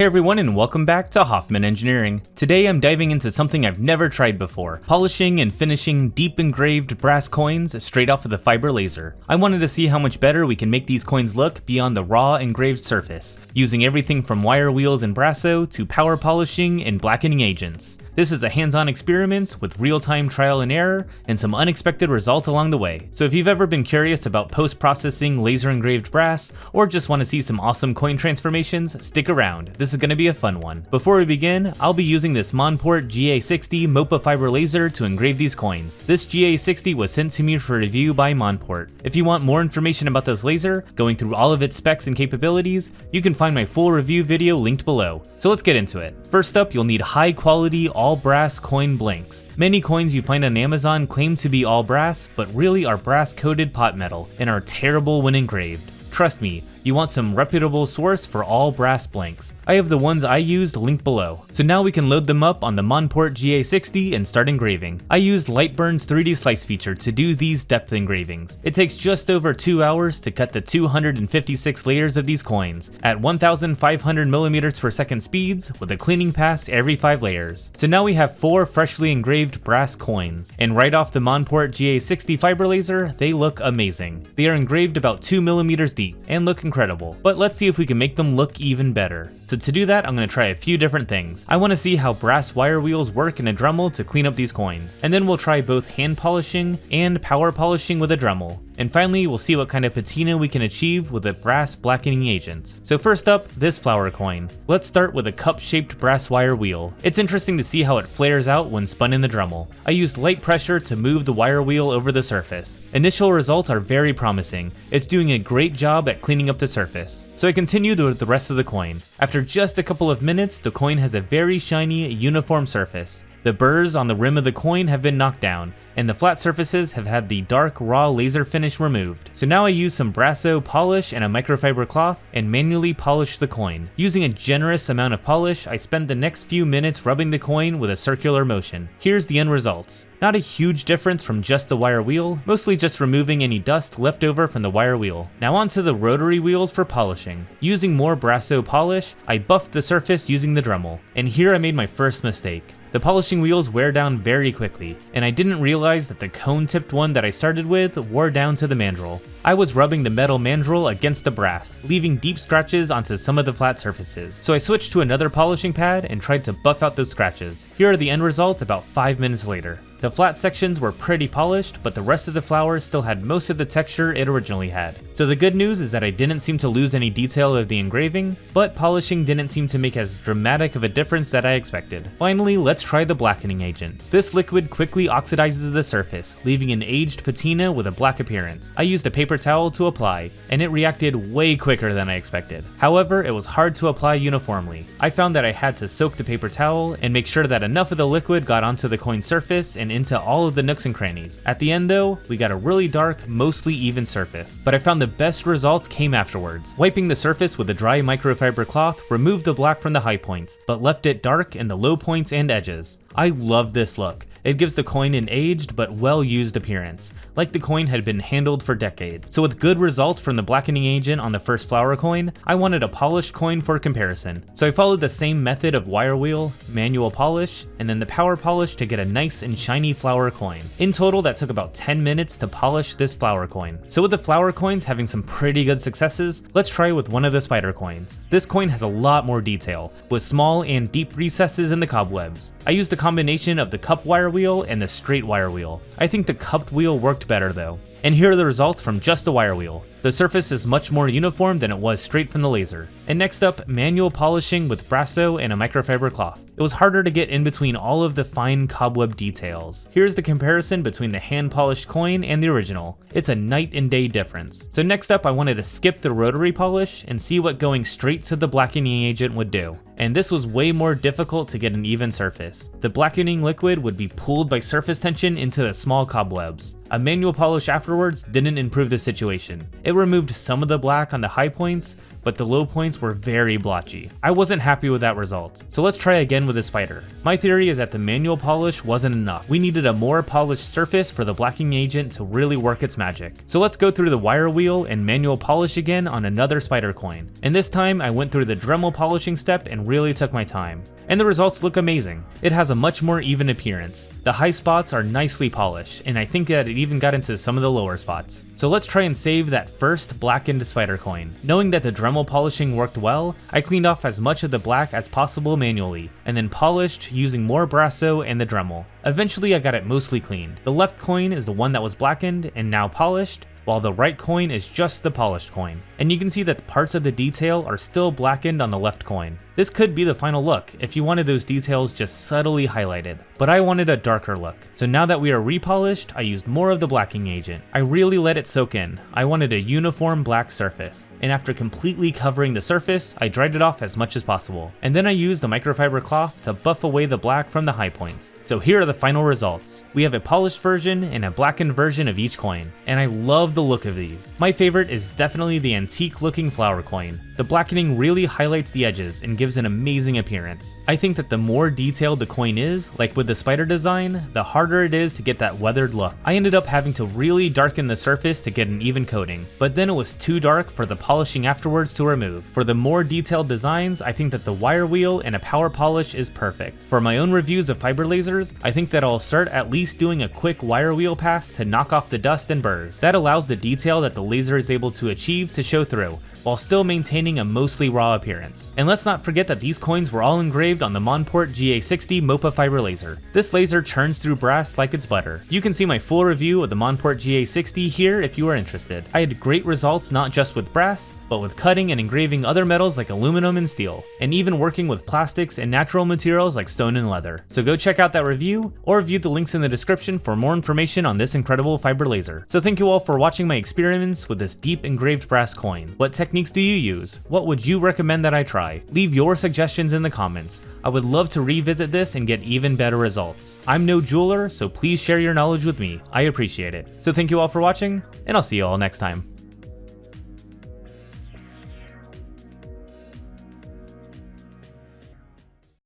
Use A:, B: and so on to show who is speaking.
A: Hey everyone, and welcome back to Hoffman Engineering. Today I'm diving into something I've never tried before, polishing and finishing deep engraved brass coins straight off of the fiber laser. I wanted to see how much better we can make these coins look beyond the raw engraved surface, using everything from wire wheels and Brasso to power polishing and blackening agents. This is a hands-on experiment with real-time trial and error and some unexpected results along the way. So if you've ever been curious about post-processing laser engraved brass, or just want to see some awesome coin transformations, stick around. This is going to be a fun one. Before we begin, I'll be using this Monport GA60 MOPA fiber laser to engrave these coins. This GA60 was sent to me for review by Monport. If you want more information about this laser, going through all of its specs and capabilities, you can find my full review video linked below. So let's get into it. First up, you'll need high quality all brass coin blanks. Many coins you find on Amazon claim to be all brass, but really are brass coated pot metal and are terrible when engraved. Trust me, you want some reputable source for all brass blanks. I have the ones I used linked below. So now we can load them up on the Monport GA60 and start engraving. I used Lightburn's 3D slice feature to do these depth engravings. It takes just over 2 hours to cut the 256 layers of these coins at 1500 millimeters per second speeds with a cleaning pass every 5 layers. So now we have 4 freshly engraved brass coins, and right off the Monport GA60 fiber laser, they look amazing. They are engraved about 2 millimeters deep and look incredible, but let's see if we can make them look even better. So to do that, I'm going to try a few different things. I want to see how brass wire wheels work in a dremel to clean up these coins, and then we'll try both hand polishing and power polishing with a dremel. And finally, we'll see what kind of patina we can achieve with the brass blackening agents. So first up, this flower coin. Let's start with a cup-shaped brass wire wheel. It's interesting to see how it flares out when spun in the dremel. I used light pressure to move the wire wheel over the surface. Initial results are very promising. It's doing a great job at cleaning up the surface. So I continued with the rest of the coin. After just a couple of minutes, the coin has a very shiny, uniform surface. The burrs on the rim of the coin have been knocked down, and the flat surfaces have had the dark raw laser finish removed. So now I use some Brasso polish and a microfiber cloth and manually polish the coin. Using a generous amount of polish, I spend the next few minutes rubbing the coin with a circular motion. Here's the end results. Not a huge difference from just the wire wheel, mostly just removing any dust left over from the wire wheel. Now onto the rotary wheels for polishing. Using more Brasso polish, I buffed the surface using the Dremel, and here I made my first mistake. The polishing wheels wear down very quickly, and I didn't realize that the cone-tipped one that I started with wore down to the mandrel. I was rubbing the metal mandrel against the brass, leaving deep scratches onto some of the flat surfaces. So I switched to another polishing pad and tried to buff out those scratches. Here are the end results about 5 minutes later. The flat sections were pretty polished, but the rest of the flower still had most of the texture it originally had. So the good news is that I didn't seem to lose any detail of the engraving, but polishing didn't seem to make as dramatic of a difference that I expected. Finally, let's try the blackening agent. This liquid quickly oxidizes the surface, leaving an aged patina with a black appearance. I used a paper towel to apply, and it reacted way quicker than I expected. However, it was hard to apply uniformly. I found that I had to soak the paper towel and make sure that enough of the liquid got onto the coin surface and into all of the nooks and crannies. At the end though, we got a really dark, mostly even surface, but I found the best results came afterwards. Wiping the surface with a dry microfiber cloth removed the black from the high points, but left it dark in the low points and edges. I love this look. It gives the coin an aged but well-used appearance, like the coin had been handled for decades. So with good results from the blackening agent on the first flower coin, I wanted a polished coin for comparison. So I followed the same method of wire wheel, manual polish, and then the power polish to get a nice and shiny flower coin. In total, that took about 10 minutes to polish this flower coin. So with the flower coins having some pretty good successes, let's try with one of the spider coins. This coin has a lot more detail, with small and deep recesses in the cobwebs. I used a combination of the cup wire wheel and the straight wire wheel. I think the cupped wheel worked better though. And here are the results from just the wire wheel. The surface is much more uniform than it was straight from the laser. And next up, manual polishing with Brasso and a microfiber cloth. It was harder to get in between all of the fine cobweb details. Here's the comparison between the hand polished coin and the original. It's a night and day difference. So next up, I wanted to skip the rotary polish and see what going straight to the blackening agent would do. And this was way more difficult to get an even surface. The blackening liquid would be pulled by surface tension into the small cobwebs. A manual polish afterwards didn't improve the situation. It removed some of the black on the high points, but the low points were very blotchy. I wasn't happy with that result, so let's try again with the spider. My theory is that the manual polish wasn't enough. We needed a more polished surface for the blackening agent to really work its magic. So let's go through the wire wheel and manual polish again on another spider coin. And this time I went through the dremel polishing step and really took my time. And the results look amazing. It has a much more even appearance. The high spots are nicely polished, and I think that it even got into some of the lower spots. So let's try and save that first blackened spider coin. Knowing that the dremel polishing worked well, I cleaned off as much of the black as possible manually, and then polished using more Brasso and the dremel. Eventually I got it mostly clean. The left coin is the one that was blackened and now polished, while the right coin is just the polished coin. And you can see that parts of the detail are still blackened on the left coin. This could be the final look if you wanted those details just subtly highlighted, but I wanted a darker look. So now that we are repolished, I used more of the blackening agent. I really let it soak in. I wanted a uniform black surface, and after completely covering the surface, I dried it off as much as possible. And then I used a microfiber cloth to buff away the black from the high points. So here are the final results. We have a polished version and a blackened version of each coin, and I love the look of these. My favorite is definitely the antique looking flower coin. The blackening really highlights the edges and gives an amazing appearance. I think that the more detailed the coin is, like with the spider design, the harder it is to get that weathered look. I ended up having to really darken the surface to get an even coating, but then it was too dark for the polishing afterwards to remove. For the more detailed designs, I think that the wire wheel and a power polish is perfect. For my own reviews of fiber lasers, I think that I'll start at least doing a quick wire wheel pass to knock off the dust and burrs. That allows the detail that the laser is able to achieve to show through, while still maintaining a mostly raw appearance. And let's not forget that these coins were all engraved on the Monport GA60 MOPA fiber laser. This laser churns through brass like it's butter. You can see my full review of the Monport GA60 here if you are interested. I had great results not just with brass, but with cutting and engraving other metals like aluminum and steel, and even working with plastics and natural materials like stone and leather. So go check out that review, or view the links in the description for more information on this incredible fiber laser. So thank you all for watching my experiments with this deep engraved brass coin. What techniques do you use? What would you recommend that I try? Leave your suggestions in the comments. I would love to revisit this and get even better results. I'm no jeweler, so please share your knowledge with me. I appreciate it. So thank you all for watching, and I'll see you all next time.